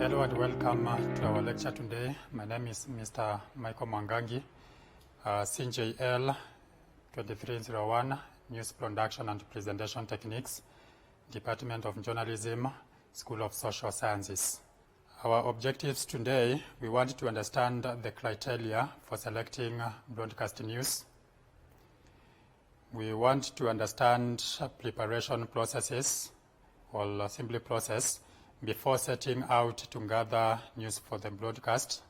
Hello and welcome to our lecture today. My name is Mr. Michael Mwangangi, CJL2201, News Production and Presentation Techniques, Department of Journalism, School of Social Sciences. Our objectives today, we want to understand the criteria for selecting broadcast news. We want to understand preparation processes, or simply process, before setting out to gather news for the broadcast.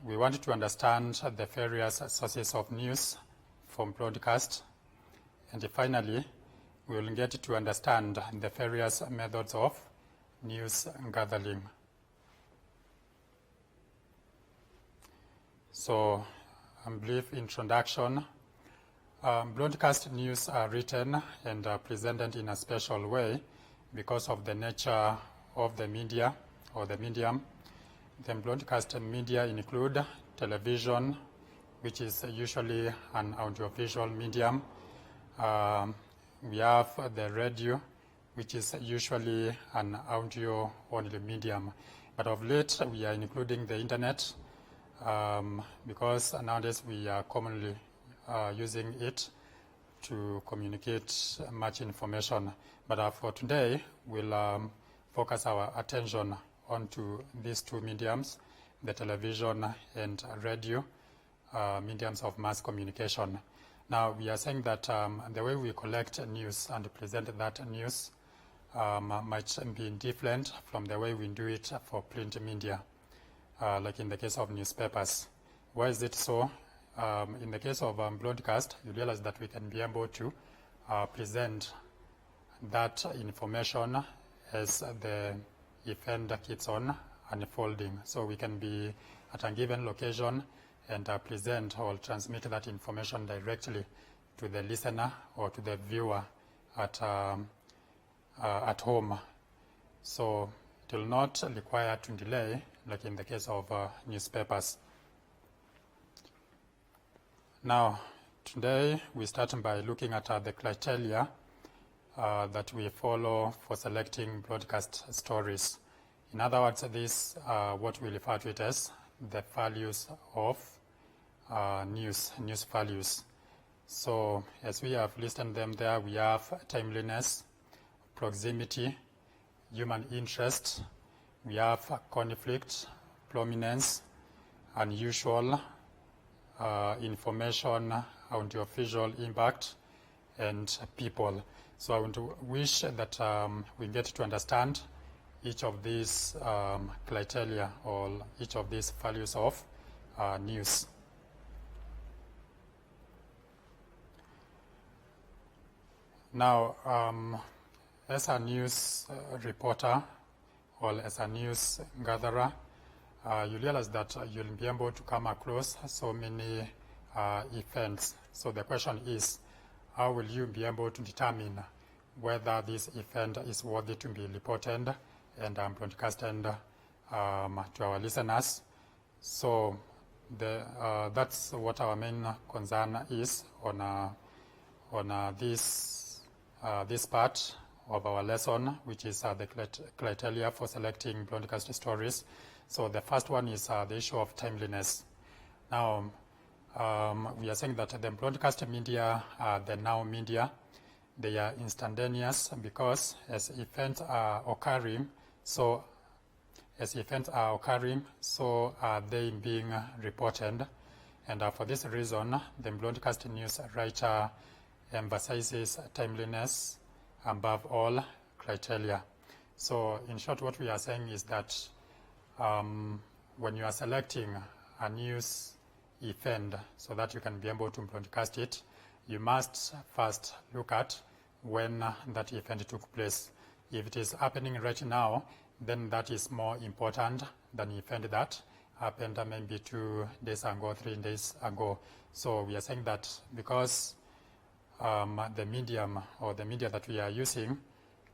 We want to understand the various sources of news from broadcast. And finally, we will get to understand the various methods of news gathering. So, a brief introduction. Broadcast news are written and presented in a special way because of the nature of the media or the medium. The broadcast media include television, which is usually an audiovisual medium. We have the radio, which is usually an audio-only medium. But of late, we are including the internet because nowadays we are commonly using it to communicate much information. But for today, we'll focus our attention onto these two mediums, the television and radio, mediums of mass communication. Now, we are saying that the way we collect news and present that news might be different from the way we do it for print media, like in the case of newspapers. Why is it so? In the case of broadcast, you realize that we can be able to present that information as the event keeps on unfolding. So we can be at a given location and present or transmit that information directly to the listener or to the viewer at home. So it will not require to delay, like in the case of newspapers. Now, today we start by looking at the criteria that we follow for selecting broadcast stories. In other words, this what we refer to it as the values of news values. So, as we have listed them there, we have timeliness, proximity, human interest, we have conflict, prominence, unusual, information, audiovisual impact, and people. So I want to wish that we get to understand each of these criteria or each of these values of news. Now, as a news reporter or as a news gatherer, you realize that you'll be able to come across so many events. So the question is, how will you be able to determine whether this event is worthy to be reported and broadcasted to our listeners? So that's what our main concern is on this part of our lesson, which is the criteria for selecting broadcast stories. So the first one is the issue of timeliness. Now, we are saying that the broadcast media are the now media. They are instantaneous because as events are occurring, so are they being reported. And for this reason, the broadcast news writer emphasizes timeliness above all criteria. So in short, what we are saying is that when you are selecting a news event so that you can be able to broadcast it, you must first look at when that event took place. If it is happening right now, then that is more important than the event that happened maybe 2 days ago, 3 days ago. So we are saying that because the medium or the media that we are using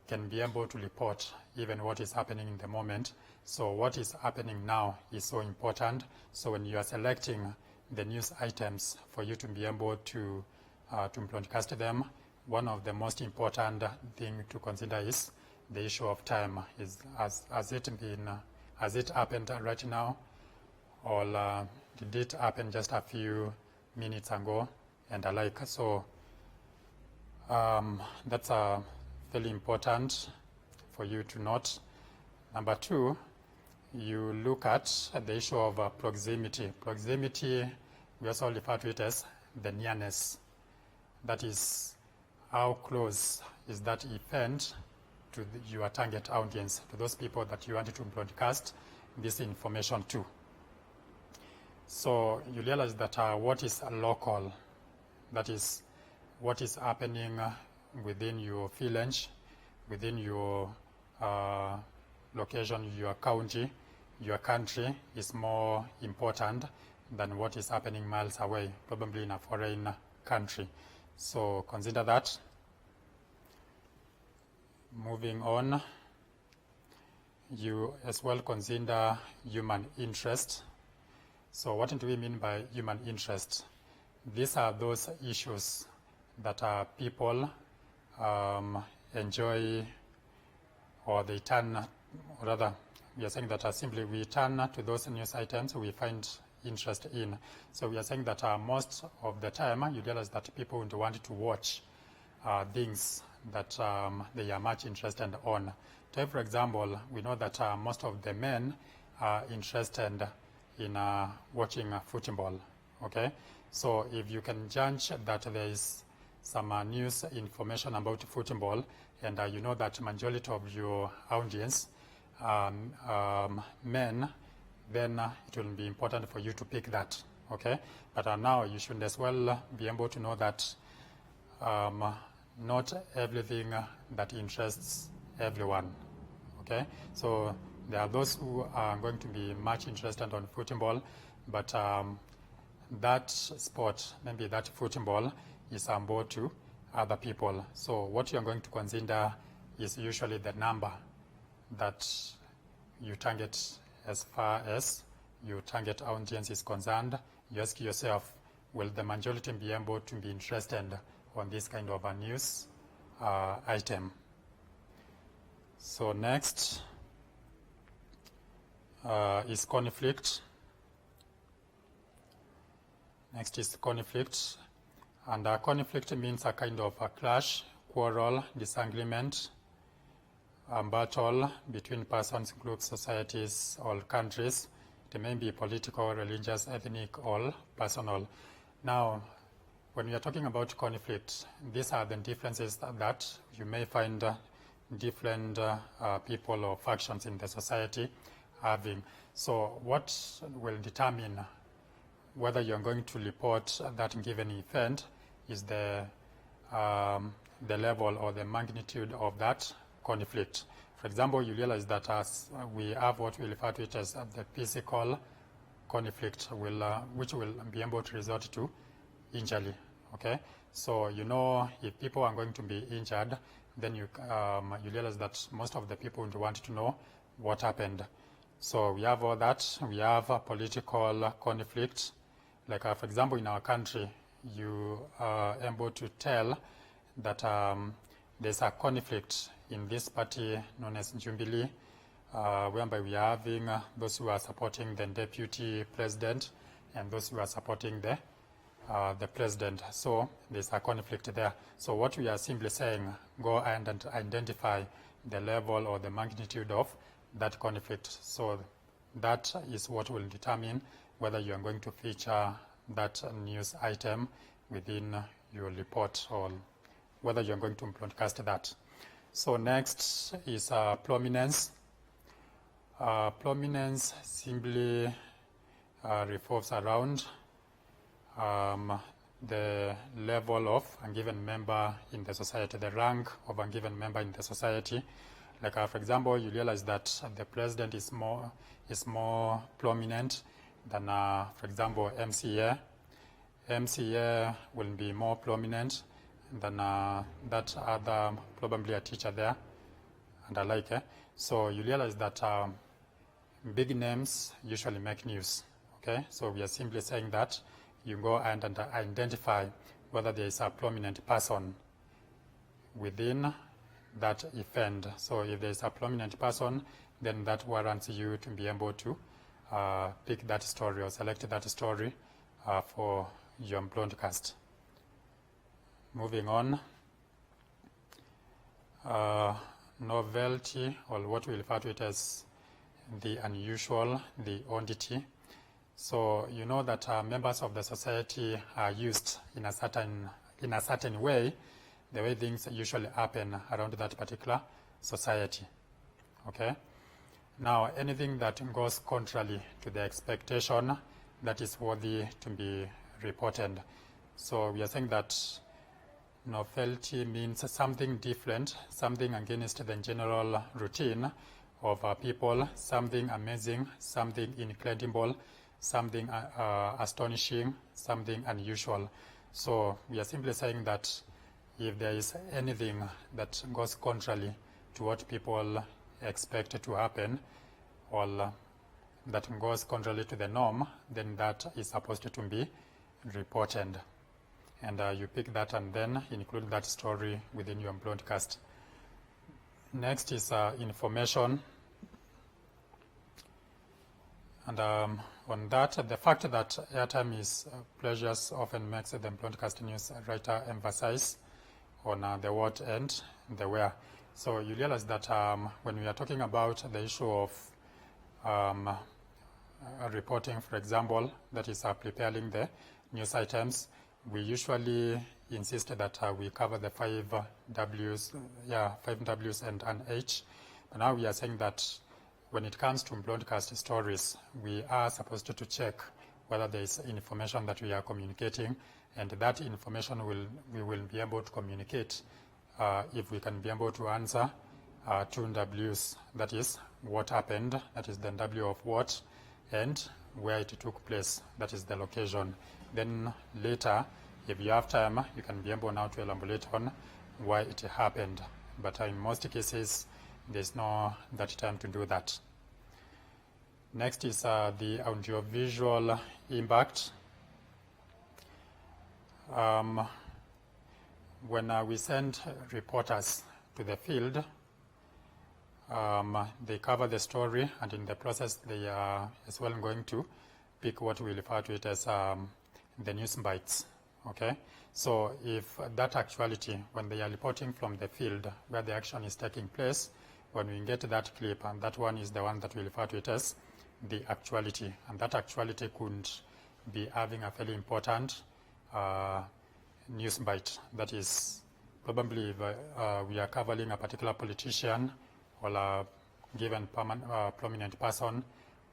can be able to report even what is happening in the moment. So what is happening now is so important. So when you are selecting the news items for you to be able to broadcast them, one of the most important thing to consider is the issue of time. Has it happened right now, or did it happen just a few minutes ago, and the like? So that's very important for you to note. Number two, you look at the issue of proximity. Proximity, we also refer to it as the nearness. That is, how close is that event to your target audience, to those people that you wanted to broadcast this information to. So you realize that what is local, that is what is happening within your village, within your location, your county, your country, is more important than what is happening miles away, probably in a foreign country. So consider that. Moving on, you as well consider human interest. So what do we mean by human interest? These are those issues that people enjoy, or they turn, or rather, we are saying that simply we turn to those news items we find interest in. So we are saying that most of the time you realize that people would want to watch things that they are much interested on. Take, for example, we know that most of the men are interested in watching football, okay? So if you can judge that there is some news information about football, and you know that majority of your audience men, then it will be important for you to pick that, okay? But now you should as well be able to know that not everything that interests everyone, okay? So there are those who are going to be much interested on football, but that sport, maybe that football, is on board to other people. So what you're going to consider is usually the number that you target as far as your target audience is concerned. You ask yourself, will the majority be able to be interested on this kind of a news item? So next is conflict. Next is conflict. And conflict means a kind of a clash, quarrel, disagreement, battle between persons, groups, societies, or countries. It may be political, religious, ethnic, or personal. Now, when we are talking about conflict, these are the differences that you may find different people or factions in the society having. So what will determine whether you're going to report that given event is the level or the magnitude of that conflict. For example, you realize that as we have what we refer to it as the physical conflict, which will be able to result to injury, okay? So you know if people are going to be injured, then you realize that most of the people would want to know what happened. So we have all that. We have a political conflict. Like, for example, in our country, you are able to tell that there's a conflict in this party known as Jubilee, whereby we are having those who are supporting the deputy president and those who are supporting the president. So there's a conflict there. So what we are simply saying, go and identify the level or the magnitude of that conflict. So that is what will determine whether you are going to feature that news item within your report or whether you are going to broadcast that. So next is prominence. Prominence simply revolves around the level of a given member in the society, the rank of a given member in the society. Like, for example, you realize that the president is more prominent than, for example, MCA. MCA will be more prominent than that other, probably a teacher there, and the like. So you realize that big names usually make news, okay? So we are simply saying that you go and identify whether there is a prominent person within that event. So if there's a prominent person, then that warrants you to be able to pick that story or select that story for your broadcast. Moving on, novelty, or what we refer to it as the unusual, the oddity. So you know that members of the society are used in a certain way, the way things usually happen around that particular society. Okay. Now, anything that goes contrary to the expectation, that is worthy to be reported. So we are saying that novelty means something different, something against the general routine of people, something amazing, something incredible, something astonishing, something unusual. So we are simply saying that if there is anything that goes contrary to what people expect to happen, or that goes contrary to the norm, then that is supposed to be reported. And you pick that and then include that story within your broadcast. Next is information. And on that, the fact that airtime is precious often makes the broadcast news writer emphasize on the what and the where. So you realize that when we are talking about the issue of reporting, for example, that is preparing the news items, we usually insist that we cover the 5 W's, 5 W's and an H. But now we are saying that when it comes to broadcast stories, we are supposed to check whether there is information that we are communicating, and that information we will be able to communicate if we can be able to answer 2 W's, that is what happened, that is the W of what, and where it took place, that is the location. Then later, if you have time, you can be able now to elaborate on why it happened. But in most cases, there's no that time to do that. Next is the audiovisual impact. When we send reporters to the field, they cover the story, and in the process, they are as well going to pick what we refer to it as the news bites. Okay, so if that actuality, when they are reporting from the field where the action is taking place, when we get that clip, and that one is the one that we refer to it as the actuality, and that actuality could be having a very important news bite. That is probably if, we are covering a particular politician or a given prominent person,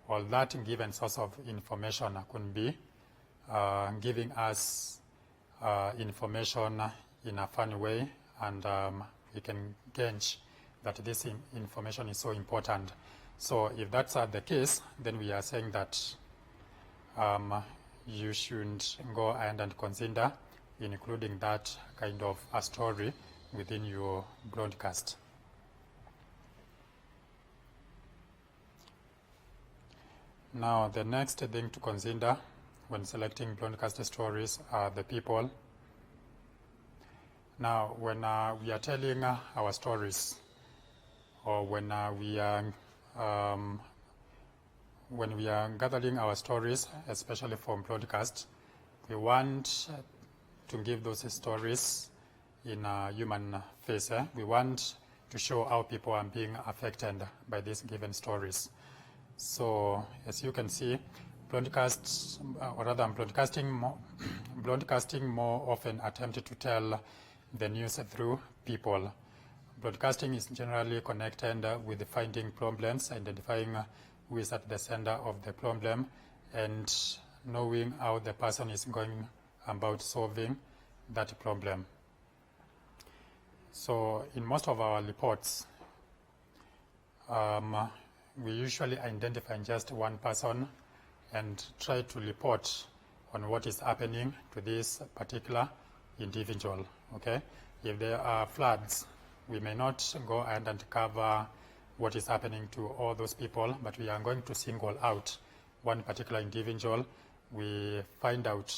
or that given source of information could be giving us information in a funny way, and we can gauge that this information is so important. So if that's the case, then we are saying that you should go ahead and consider including that kind of a story within your broadcast. Now, the next thing to consider when selecting broadcast stories are the people. Now, when we are telling our stories, or when we are gathering our stories, especially for broadcast, we want to give those stories in a human face. We want to show how people are being affected by these given stories. So, as you can see, broadcasting more often attempt to tell the news through people. Broadcasting is generally connected with finding problems, identifying who is at the center of the problem, and knowing how the person is going about solving that problem. So in most of our reports, we usually identify just one person and try to report on what is happening to this particular individual. Okay, if there are floods, we may not go ahead and cover what is happening to all those people, but we are going to single out one particular individual. We find out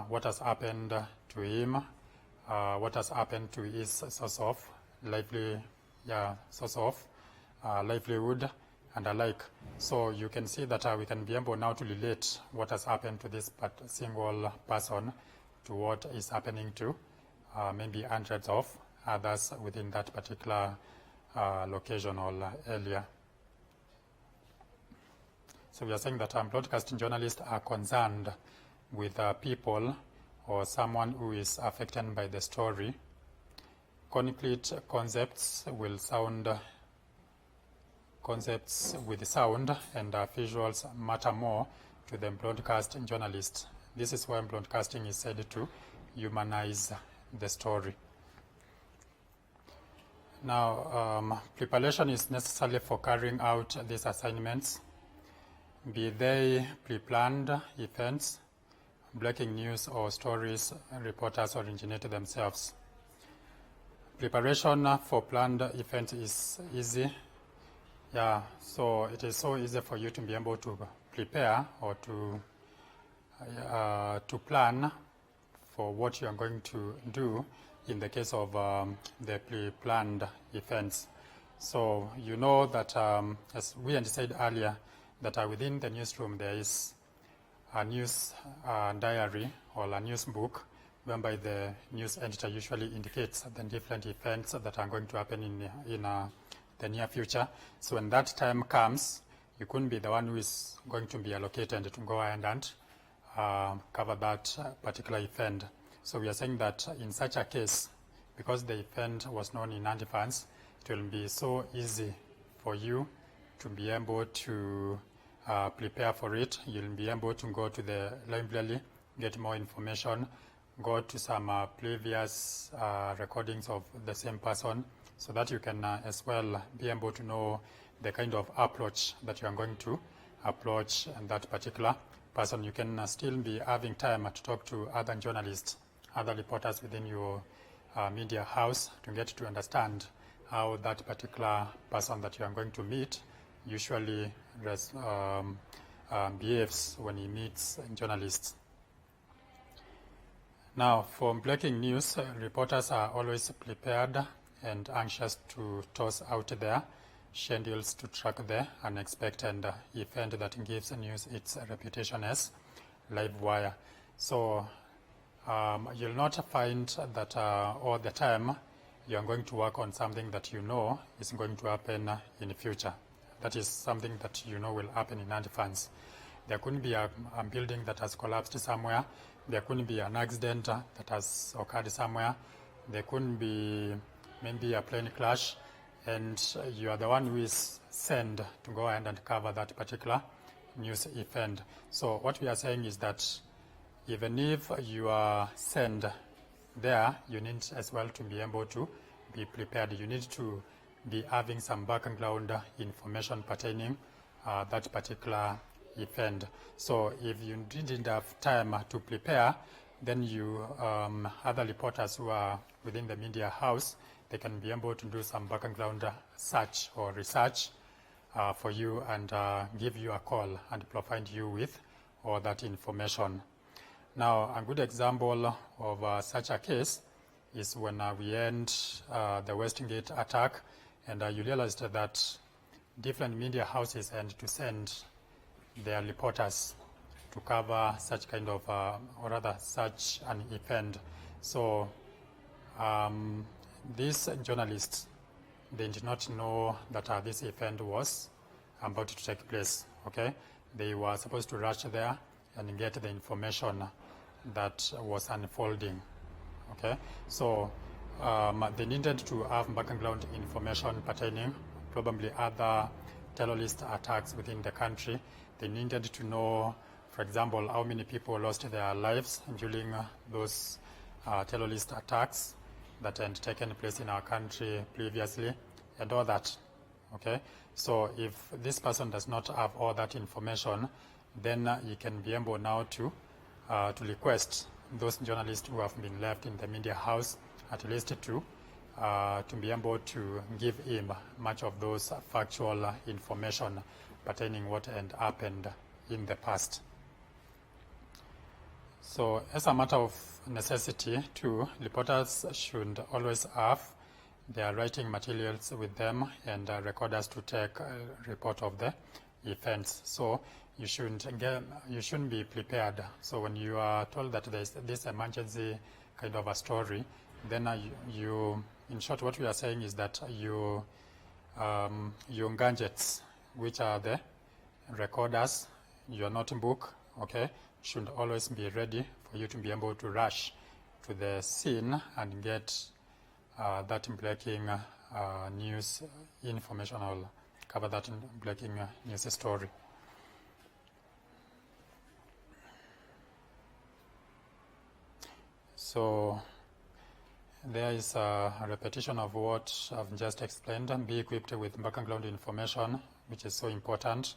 what has happened to him, what has happened to his source of source of livelihood and alike. So you can see that we can be able now to relate what has happened to this single person to what is happening to maybe hundreds of others within that particular location or area. So we are saying that broadcasting journalists are concerned with people or someone who is affected by the story. Concrete concepts with sound and visuals matter more to the broadcasting journalist. This is why broadcasting is said to humanize the story. Now, preparation is necessary for carrying out these assignments, be they pre-planned events, breaking news or stories reporters originate themselves. Preparation for planned events is easy. So it is so easy for you to be able to prepare or to plan for what you are going to do in the case of the pre-planned events. So you know that, as we had said earlier, that within the newsroom there is a news diary or a news book whereby the news editor usually indicates the different events that are going to happen in the near future. So when that time comes, you couldn't be the one who is going to be allocated to go ahead and cover that particular event. So we are saying that in such a case, because the event was known in advance, it will be so easy for you to be able to prepare for it. You'll be able to go to the library, get more information, go to some previous recordings of the same person, so that you can as well be able to know the kind of approach that you are going to approach that particular person. You can still be having time to talk to other journalists, other reporters within your media house to get to understand how that particular person that you are going to meet usually behaves when he meets journalists. Now, for breaking news, reporters are always prepared and anxious to toss out their schedules to track the unexpected event that gives news its reputation as live wire. So you'll not find that all the time you're going to work on something that you know is going to happen in the future. That is something that you know will happen in advance. There could be a building that has collapsed somewhere. There could be an accident that has occurred somewhere. There could be maybe a plane crash, and you are the one who is sent to go ahead and cover that particular news event. So what we are saying is that even if you are sent there, you need as well to be able to be prepared. You need to be having some background information pertaining that particular event. So if you didn't have time to prepare, then you other reporters who are within the media house, they can be able to do some background search or research for you and give you a call and provide you with all that information. Now, a good example of such a case is when we end the Westgate attack, and you realized that different media houses had to send their reporters to cover such kind of, or rather such an event. So these journalists, they did not know that this event was about to take place, okay? They were supposed to rush there and get the information that was unfolding, okay? So they needed to have background information pertaining probably other terrorist attacks within the country. They needed to know, for example, how many people lost their lives during those terrorist attacks that had taken place in our country previously, and all that, okay? So if this person does not have all that information, then he can be able now to request those journalists who have been left in the media house at least to be able to give him much of those factual information pertaining what had happened in the past. So as a matter of necessity too, reporters should always have their writing materials with them and recorders to take report of the events. So you shouldn't be prepared. So when you are told that there's this emergency kind of a story, then in short, what we are saying is that your gadgets, which are the recorders, your notebook, okay, should always be ready for you to be able to rush to the scene and get that breaking news information, or cover that breaking news story. So there is a repetition of what I've just explained. Be equipped with background information, which is so important.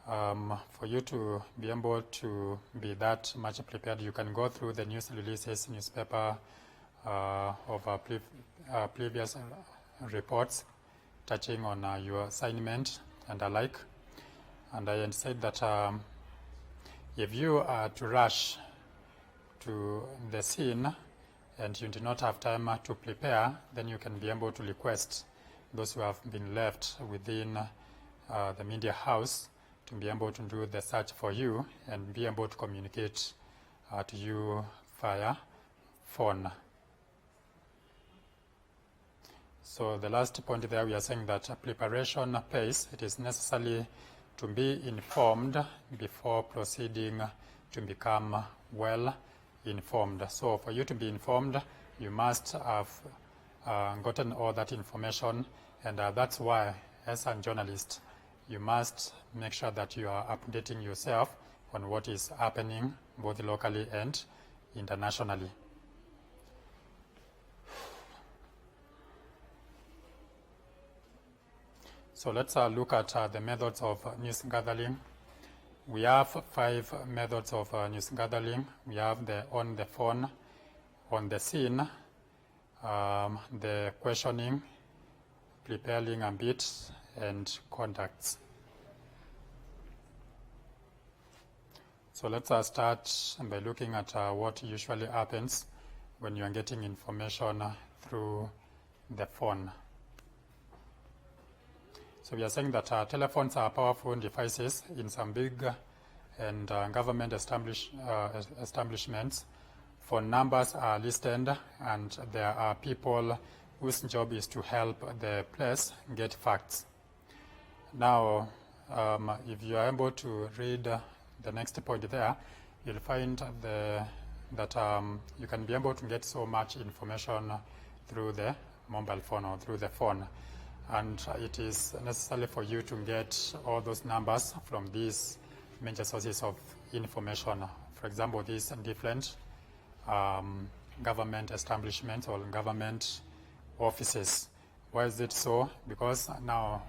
For you to be able to be that much prepared, you can go through the news releases, newspaper of previous reports touching on your assignment and the like. And I said that if you are to rush to the scene and you do not have time to prepare, then you can be able to request those who have been left within the media house to be able to do the search for you and be able to communicate to you via phone. So the last point there, we are saying that preparation pays. It is necessary to be informed before proceeding to become well informed. So for you to be informed, you must have gotten all that information, and that's why, as a journalist, you must make sure that you are updating yourself on what is happening both locally and internationally. So let's look at the methods of news gathering. We have 5 methods of news gathering. We have the on the phone, on the scene, the questioning, preparing a bit, and contacts. So let's start by looking at what usually happens when you are getting information through the phone. So we are saying that telephones are powerful devices in some big and government establishments. Phone numbers are listed, and there are people whose job is to help the place get facts. Now, if you are able to read the next point there, you'll find that you can be able to get so much information through the mobile phone or through the phone. And it is necessary for you to get all those numbers from these major sources of information. For example, these different government establishments or government offices. Why is it so? Because now,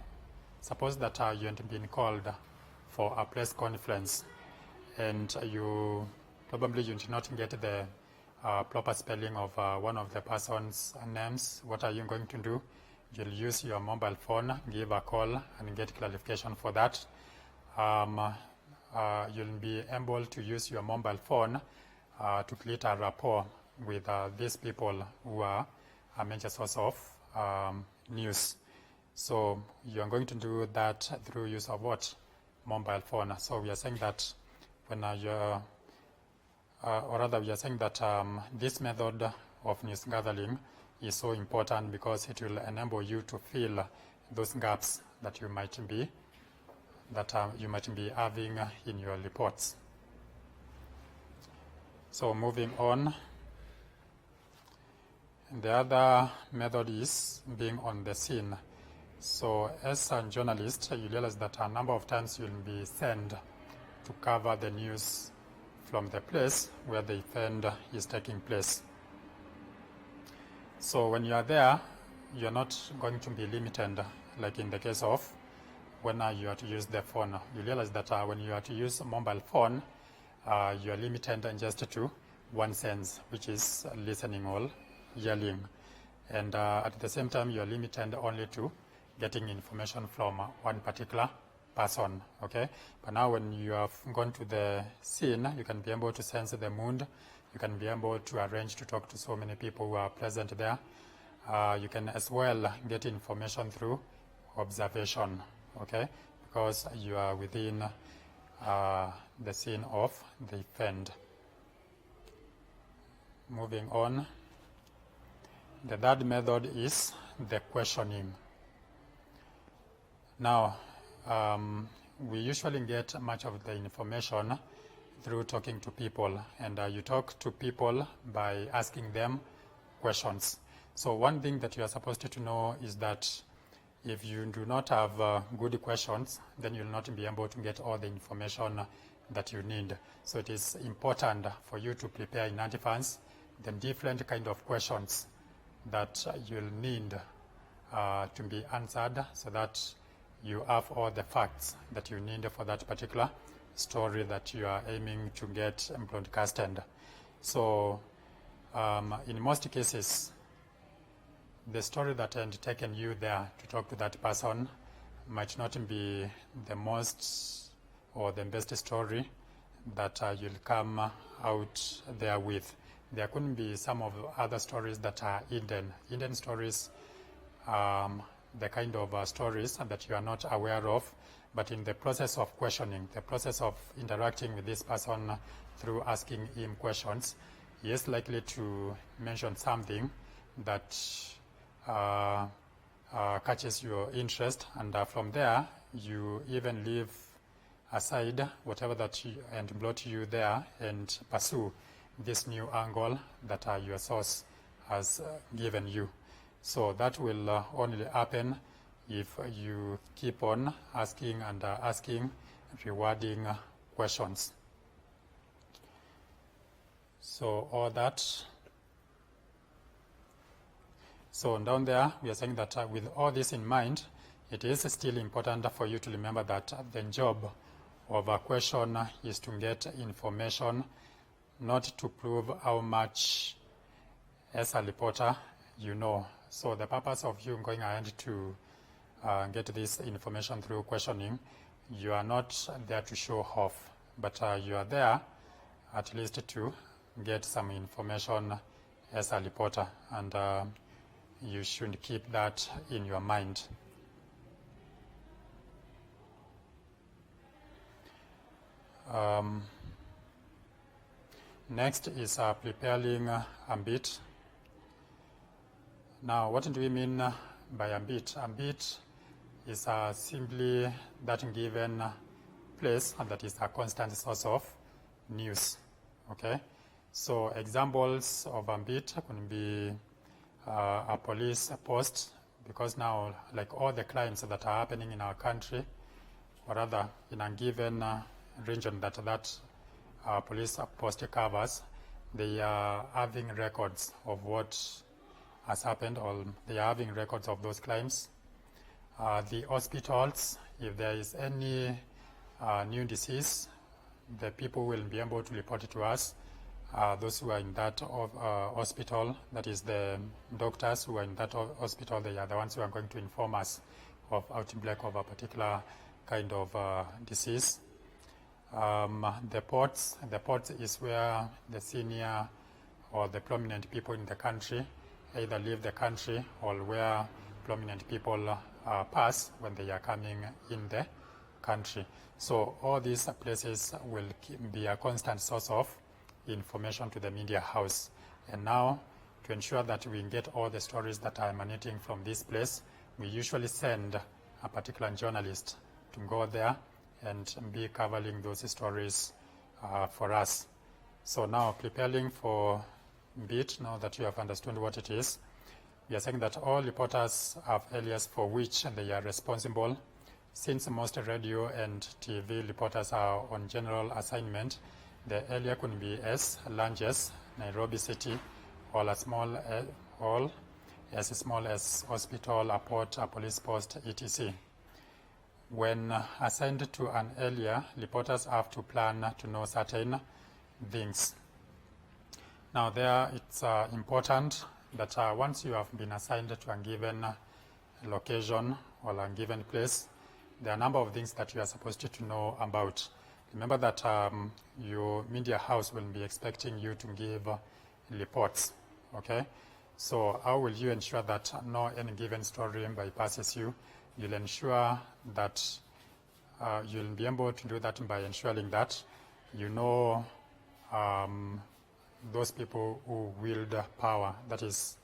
suppose that you have been called for a press conference, and you did not get the proper spelling of one of the person's names. What are you going to do? You'll use your mobile phone, give a call, and get clarification for that. You'll be able to use your mobile phone to create a rapport with these people who are a major source of news. So you're going to do that through use of what? Mobile phone. So we are saying that when we are saying that this method of news gathering is so important because it will enable you to fill those gaps that you might be having in your reports. So moving on, the other method is being on the scene. So as a journalist, you realize that a number of times you'll be sent to cover the news from the place where the event is taking place. So when you are there, you're not going to be limited, like in the case of when you are to use the phone. You realize that when you are to use a mobile phone, you are limited just to one sense, which is listening or yelling. And at the same time, you are limited only to getting information from one particular person, okay? But now when you have gone to the scene, you can be able to sense the mood. You can be able to arrange to talk to so many people who are present there. You can as well get information through observation, okay, because you are within the scene of the event. Moving on, the third method is the questioning. Now, we usually get much of the information through talking to people, and you talk to people by asking them questions. So one thing that you are supposed to know is that if you do not have good questions, then you'll not be able to get all the information that you need. So it is important for you to prepare in advance the different kind of questions that you'll need to be answered, so that you have all the facts that you need for that particular story that you are aiming to get broadcasted. So in most cases, the story that had taken you there to talk to that person might not be the most or the best story that you'll come out there with. There couldn't be some of other stories that are hidden stories, the kind of stories that you are not aware of, but in the process of questioning, the process of interacting with this person through asking him questions, he is likely to mention something that catches your interest, and from there you even leave aside whatever that and brought you there and pursue this new angle that your source has given you. So that will only happen if you keep on asking and asking rewarding questions. So all that. So down there, we are saying that with all this in mind, it is still important for you to remember that the job of a question is to get information, not to prove how much as a reporter you know. So the purpose of you going ahead to get this information through questioning, you are not there to show off, but you are there at least to get some information as a reporter, and you should keep that in your mind. Next is preparing a beat. Now, what do we mean by a beat? A beat is simply that given place that is a constant source of news. Okay, so examples of a beat can be a police post, because now, like all the crimes that are happening in our country, or rather in a given region that police post covers, they are having records of what has happened, or they are having records of those crimes. The hospitals, if there is any new disease, the people will be able to report it to us. Those who are in that hospital, that is the doctors who are in that hospital, they are the ones who are going to inform us of outbreak of a particular kind of disease. The ports is where the senior or the prominent people in the country either leave the country, or where prominent people pass when they are coming in the country. So all these places will be a constant source of information to the media house. And now, to ensure that we get all the stories that are emanating from this place, we usually send a particular journalist to go there and be covering those stories for us. So now, preparing for beat, now that you have understood what it is, we are saying that all reporters have areas for which they are responsible. Since most radio and TV reporters are on general assignment, the area could be as large as Nairobi City, or as small as hospital, a port, a police post, etc. When assigned to an area, reporters have to plan to know certain things. Now there, it's important that once you have been assigned to a given location or a given place, there are a number of things that you are supposed to know about. Remember that your media house will be expecting you to give reports, okay? So how will you ensure that no any given story bypasses you? You'll ensure that you'll be able to do that by ensuring that you know those people who wield power. That is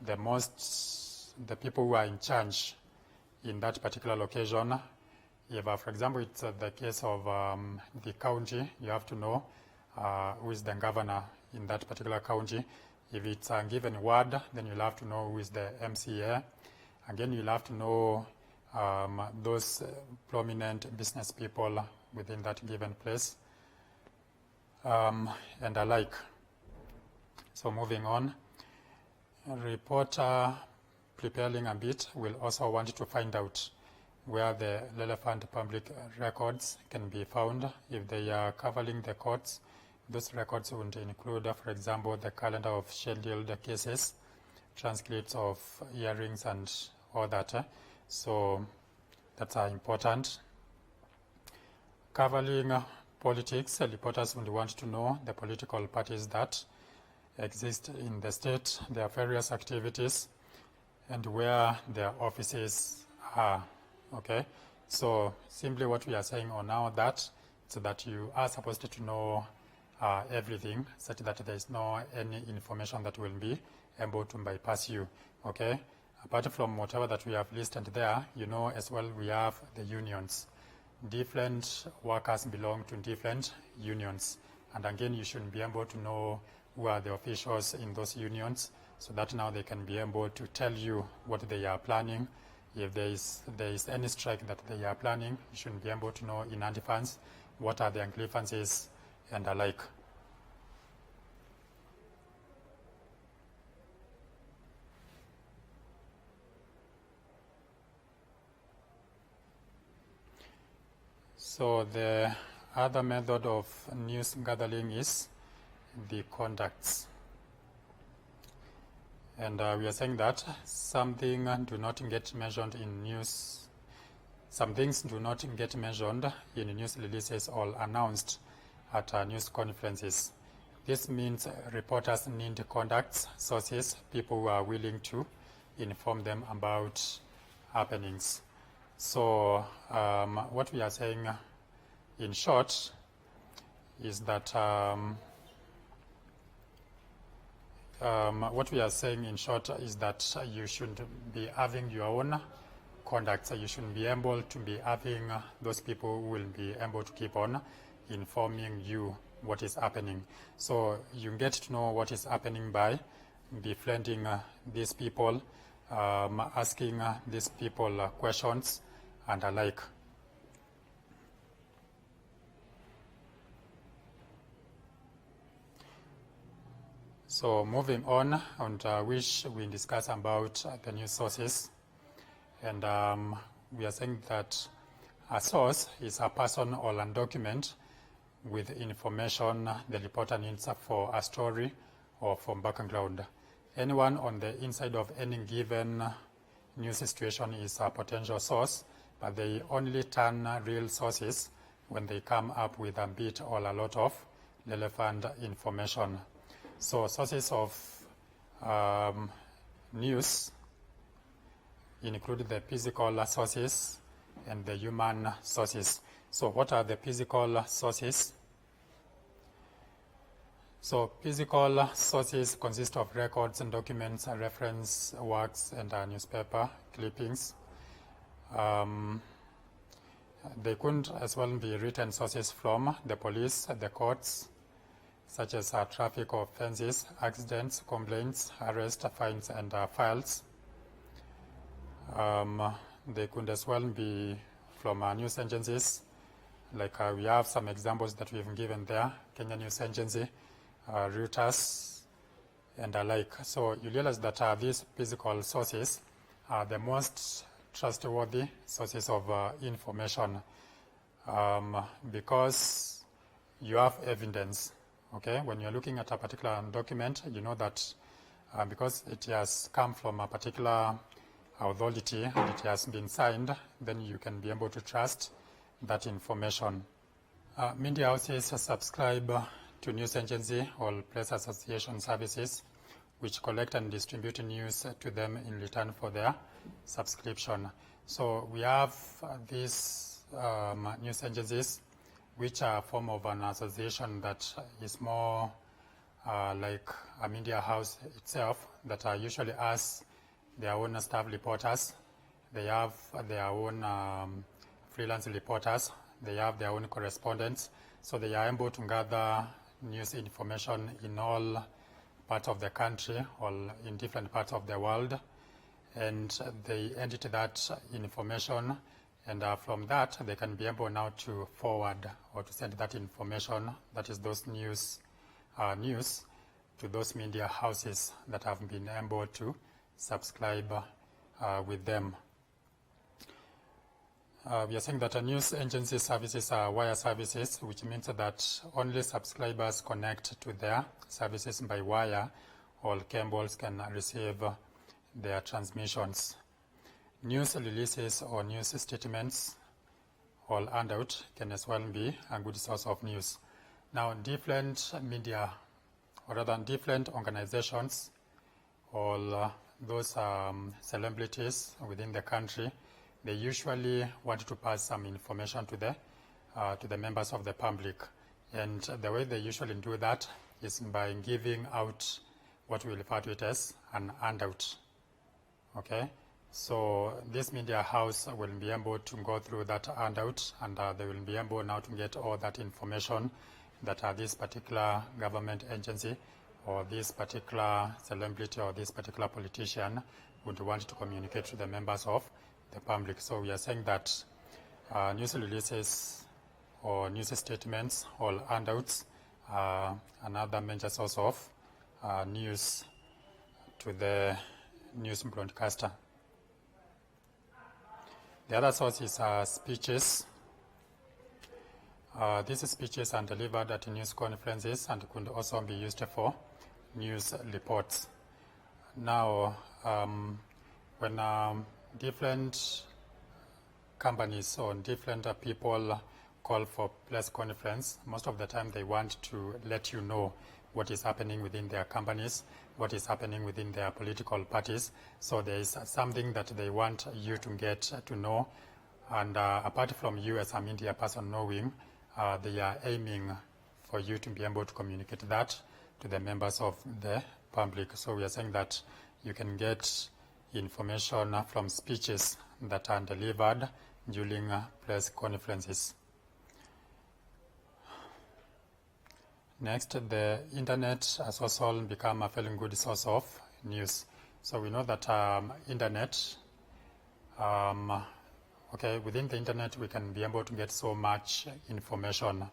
the people who are in charge in that particular location. If, for example, it's the case of the county, you have to know who is the governor in that particular county. If it's a given ward, then you'll have to know who is the MCA. Again, you'll have to know those prominent business people within that given place, and alike. So moving on, a reporter preparing a bit will also want to find out where the relevant public records can be found. If they are covering the courts, those records would include, for example, the calendar of scheduled cases, transcripts of hearings, and all that. So that's important. Covering politics, reporters would want to know the political parties that exist in the state, their various activities, and where their offices are. Okay, so simply what we are saying on now that so that you are supposed to know everything, such that there is no any information that will be able to bypass you. Okay, apart from whatever that we have listed there, you know as well we have the unions. Different workers belong to different unions, and again you should be able to know who are the officials in those unions, so that now they can be able to tell you what they are planning. If there is any strike that they are planning, you should be able to know in advance what are the grievances and alike. So the other method of news gathering is the contacts. And we are saying that something do not get mentioned in news. Some things do not get mentioned in news releases or announced at news conferences. This means reporters need contacts, sources, people who are willing to inform them about happenings. So what we are saying in short is that you should be having your own contacts. You should be able to be having those people who will be able to keep on informing you what is happening. So you get to know what is happening by befriending these people, asking these people questions and alike. So moving on, and which we discuss about the news sources, and we are saying that a source is a person or a document with information the reporter needs for a story or for background. Anyone on the inside of any given news situation is a potential source, but they only turn real sources when they come up with a bit or a lot of relevant information. So sources of news include the physical sources and the human sources. So what are the physical sources? So physical sources consist of records and documents, reference works, and newspaper clippings. They could as well be written sources from the police, the courts, such as traffic offenses, accidents, complaints, arrests, fines, and files. They could as well be from news agencies, like we have some examples that we've given there, Kenya News Agency, Reuters, and alike. So you realize that these physical sources are the most trustworthy sources of information because you have evidence. Okay, when you're looking at a particular document, you know that because it has come from a particular authority and it has been signed, then you can be able to trust that information. Media houses subscribe to news agency or press association services which collect and distribute news to them in return for their subscription. So we have these news agencies, which are a form of an association that is more like a media house itself, that usually has their own staff reporters. They have their own freelance reporters. They have their own correspondents. So they are able to gather news information in all parts of the country or in different parts of the world. And they edit that information, and from that they can be able now to forward or to send that information, that is those news to those media houses that have been able to subscribe with them. We are saying that news agency services are wire services, which means that only subscribers connect to their services by wire. All cables can receive their transmissions. News releases or news statements, all handout, can as well be a good source of news. Now, different media, or rather different organizations, all those celebrities within the country, they usually want to pass some information to the members of the public. And the way they usually do that is by giving out what we refer to it as an handout. Okay, so this media house will be able to go through that handout, and they will be able now to get all that information that this particular government agency or this particular celebrity or this particular politician would want to communicate to the members of the public. So we are saying that news releases or news statements or handouts are another major source of news to the news broadcaster. The other source is speeches. These speeches are delivered at news conferences and could also be used for news reports. Now, when different companies or different people call for press conference, most of the time they want to let you know what is happening within their companies, what is happening within their political parties. So there is something that they want you to get to know. And apart from you as a media person knowing, they are aiming for you to be able to communicate that to the members of the public. So we are saying that you can get information from speeches that are delivered during press conferences. Next, the internet has also become a fairly good source of news. So we know that internet, within the internet we can be able to get so much information.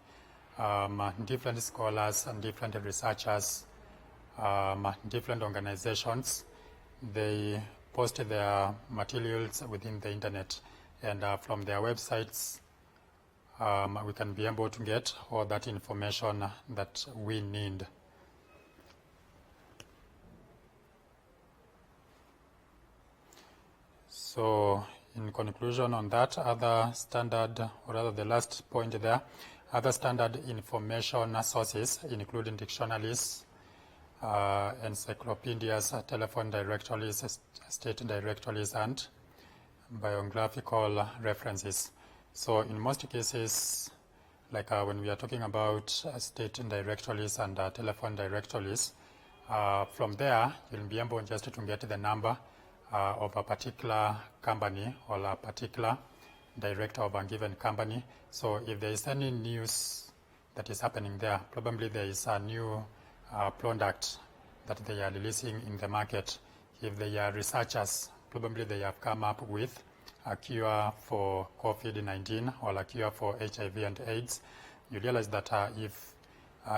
Different scholars and different researchers, different organizations, they post their materials within the internet, and from their websites we can be able to get all that information that we need. So in conclusion on that, other standard, or rather the last point there, other standard information sources, including dictionaries, encyclopedias, telephone directories, state directories, and biographical references. So in most cases, like when we are talking about state directories and telephone directories, from there you'll be able just to get the number of a particular company or a particular director of a given company. So if there is any news that is happening there, probably there is a new product that they are releasing in the market. If they are researchers, probably they have come up with a cure for COVID-19 or a cure for HIV and AIDS. You realize that if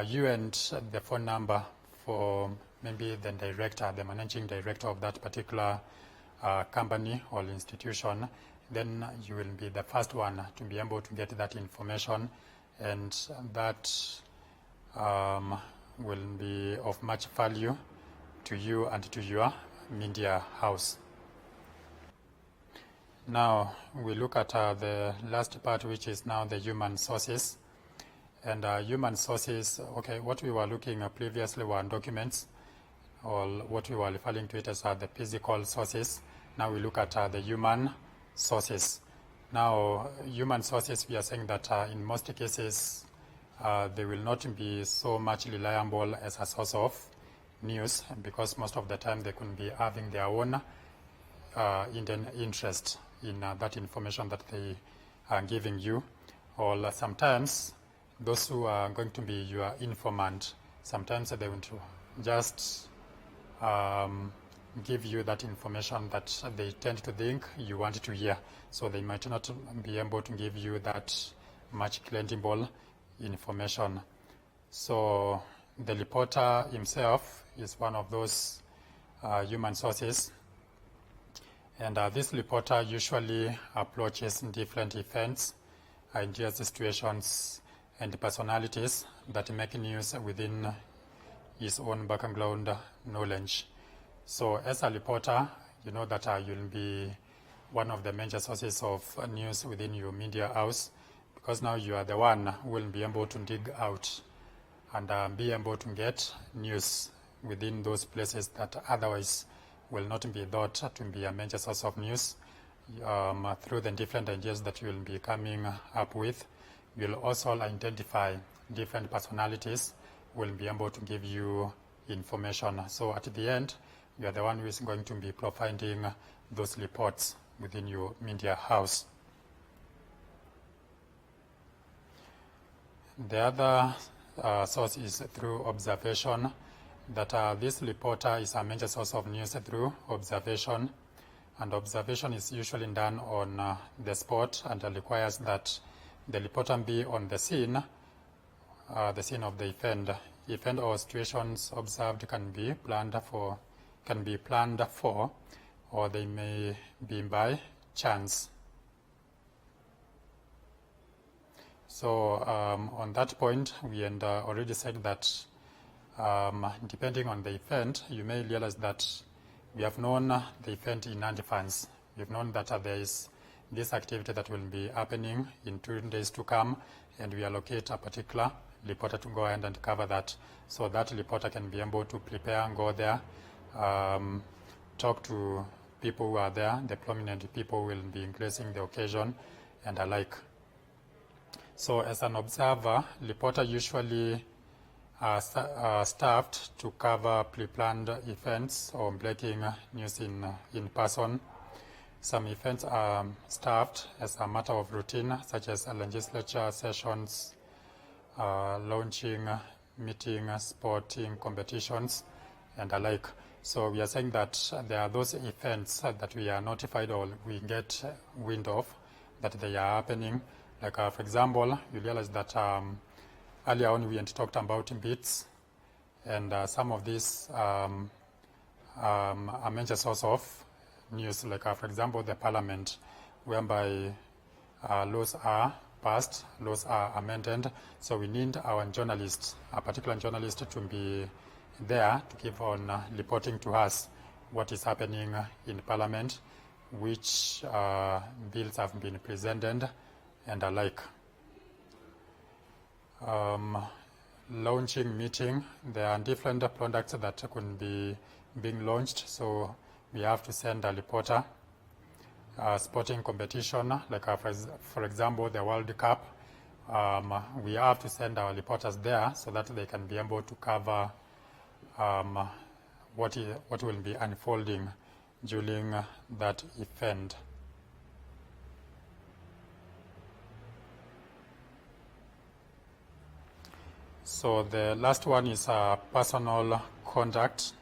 you enter the phone number for maybe the director, the managing director of that particular company or institution, then you will be the first one to be able to get that information, and that will be of much value to you and to your media house. Now we look at the last part, which is now the human sources. And human sources, okay, what we were looking at previously were documents or what we were referring to it as the physical sources. Now we look at the human sources. Now, human sources, we are saying that in most cases, they will not be so much reliable as a source of news, because most of the time they could be having their own interest in that information that they are giving you. Or sometimes those who are going to be your informant, sometimes they want to just give you that information that they tend to think you want to hear. So they might not be able to give you that much credible information. So the reporter himself is one of those human sources. And this reporter usually approaches different events, ideas, situations, and personalities that make news within his own background knowledge. So as a reporter, you know that you'll be one of the major sources of news within your media house, because now you are the one who will be able to dig out and be able to get news within those places that otherwise will not be thought to be a major source of news. Through the different ideas that you will be coming up with, you'll also identify different personalities who will be able to give you information. So at the end, you are the one who is going to be providing those reports within your media house. The other source is through observation, that this reporter is a major source of news through observation, and observation is usually done on the spot, and requires that the reporter be on the scene of the event or situations observed can be planned for, or they may be by chance. So on that point, we had already said that depending on the event, you may realize that we have known the event in advance. We've known that there is this activity that will be happening in 2 days to come, and we allocate a particular reporter to go ahead and cover that. So that reporter can be able to prepare and go there, talk to people who are there, the prominent people who will be gracing the occasion, and alike. So as an observer, reporter usually staffed to cover pre-planned events or breaking news in person. Some events are staffed as a matter of routine, such as legislature sessions, launching, meeting, sporting competitions, and alike. So we are saying that there are those events that we are notified or we get wind of that they are happening. Like for example, you realize that earlier on we had talked about beats, and some of these are major source of news. Like for example, the parliament, whereby laws are passed, laws are amended. So we need our journalists, a particular journalist, to be there to keep on reporting to us what is happening in parliament, which bills have been presented, and alike. Launching meeting, there are different products that could be being launched, so we have to send a reporter. Sporting competition, like for example the World Cup, we have to send our reporters there so that they can be able to cover what will be unfolding during that event. So the last one is personal contact.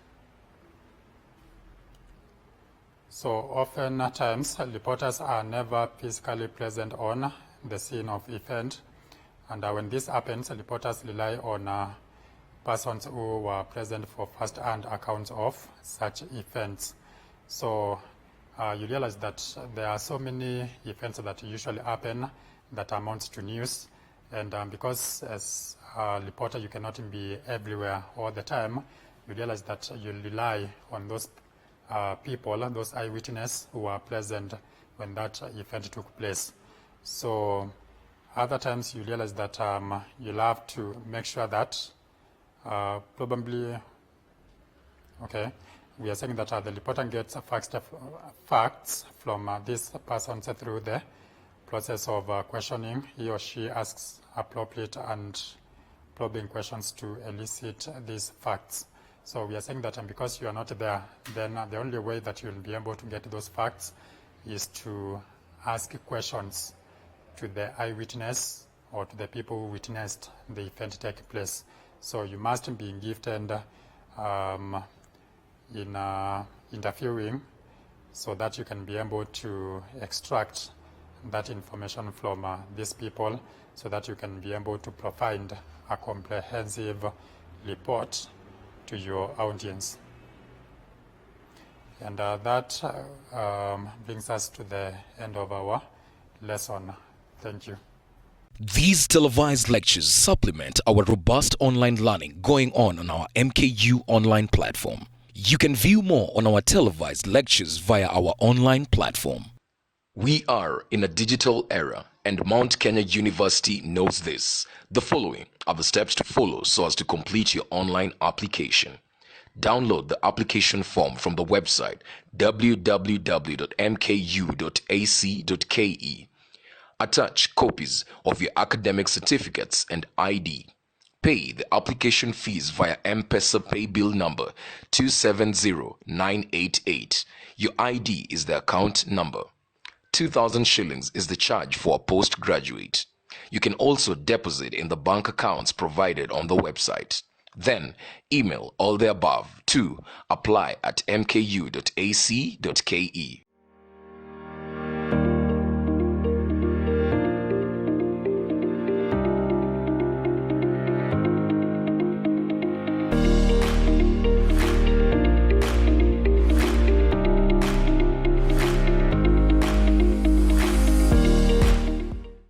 So oftentimes, reporters are never physically present on the scene of event, and when this happens, reporters rely on persons who were present for first-hand accounts of such events. So you realize that there are so many events that usually happen that amounts to news, and because as a reporter you cannot be everywhere all the time, you realize that you rely on those people, those eyewitnesses who are present when that event took place. So other times you realize that you'll have to make sure that probably Okay, we are saying that the reporter gets facts from these persons through the process of questioning. He or she asks appropriate and probing questions to elicit these facts. So we are saying that because you are not there, then the only way that you'll be able to get those facts is to ask questions to the eyewitness or to the people who witnessed the event take place. So you must be gifted in interviewing so that you can be able to extract that information from these people so that you can be able to provide a comprehensive report to your audience. And that brings us to the end of our lesson. Thank you. These televised lectures supplement our robust online learning going on our MKU online platform. You can view more on our televised lectures via our online platform. We are in a digital era, and Mount Kenya University knows this. The following are the steps to follow so as to complete your online application. Download the application form from the website www.mku.ac.ke. Attach copies of your academic certificates and ID. Pay the application fees via M-Pesa pay bill number 270988. Your ID is the account number. 2,000 shillings is the charge for a postgraduate. You can also deposit in the bank accounts provided on the website. Then email all the above to apply@mku.ac.ke.